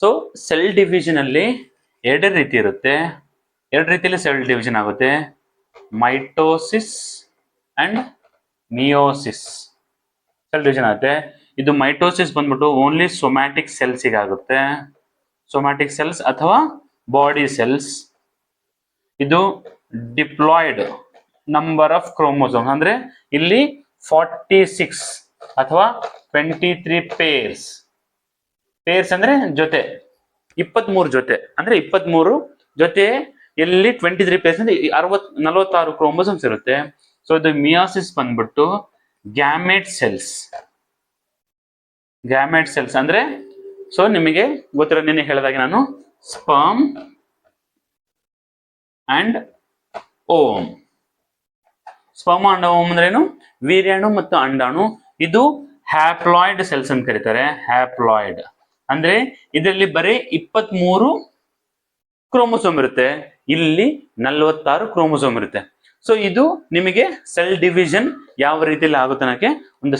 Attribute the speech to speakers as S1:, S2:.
S1: So cell division ಅಲ್ಲಿ ಎರಡು ರೀತಿ ಇರುತ್ತೆ. ಎರಡು ರೀತಿಯಲ್ಲಿ ಸೆಲ್ ಡಿವಿಷನ್ ಆಗುತ್ತೆ, mitosis and meiosis. Cell division ಆಗುತ್ತೆ. ಇದು ಮೈಟೋಸಿಸ್ ಬಂದ್ಬಿಟ್ಟು ಓನ್ಲಿ ಸೊಮ್ಯಾಟಿಕ್ ಸೆಲ್ಸ್ ಆಗುತ್ತೆ, ಸೊಮ್ಯಾಟಿಕ್ ಸೆಲ್ಸ್ ಅಥವಾ ಬಾಡಿ ಸೆಲ್ಸ್. ಇದು ಡಿಪ್ಲಾಯ್ಡ್ ನಂಬರ್ ಆಫ್ ಕ್ರೋಮೋಸೋಮ್, ಅಂದ್ರೆ ಇಲ್ಲಿ 46 ಅಥವಾ 23 ಪೇರ್ಸ್. ಪೇರ್ಸ್ ಅಂದ್ರೆ ಜೊತೆ, 23 ಜೊತೆ, ಅಂದ್ರೆ 23 ಜೊತೆ ಎಲ್ಲಿ 23 ಪೇರ್ಸ್ ಅಂದ್ರೆ 46 ಕ್ರೋಮೋಸೋಮ್ಸ್ ಇರುತ್ತೆ. ಸೊ ಇದು ಮಿಯಾಸಿಸ್ ಬಂದ್ಬಿಟ್ಟು ಗ್ಯಾಮೆಟ್ ಸೆಲ್ಸ್. ಗ್ಯಾಮೆಟ್ ಸೆಲ್ಸ್ ಅಂದ್ರೆ, ಸೊ ನಿಮಗೆ ಗೊತ್ತಿರೋ ನಿನ್ನೆ ಹೇಳಿದಾಗೆ ನಾನು sperm and ovum. Sperm and ovum ಅಂದ್ರೆ ಏನು? ವೀರ್ಯಾಣು ಮತ್ತು ಅಂಡಾಣು. ಇದು ಹ್ಯಾಪ್ಲಾಯ್ಡ್ ಸೆಲ್ಸ್ ಅಂತ ಕರೀತಾರೆ. ಹ್ಯಾಪ್ಲಾಯ್ಡ್ ಅಂದ್ರೆ ಇದರಲ್ಲಿ ಬರೀ 23 ಕ್ರೋಮೋಸೋಮ್ ಇರುತ್ತೆ, ಇಲ್ಲಿ 46 ಕ್ರೋಮೋಸೋಮ್ ಇರುತ್ತೆ. ಸೊ ಇದು ನಿಮಗೆ ಸೆಲ್ ಡಿವಿಷನ್ ಯಾವ ರೀತಿಯಲ್ಲಿ ಆಗುತ್ತೆ ಅನ್ನೋಕೆ ಒಂದು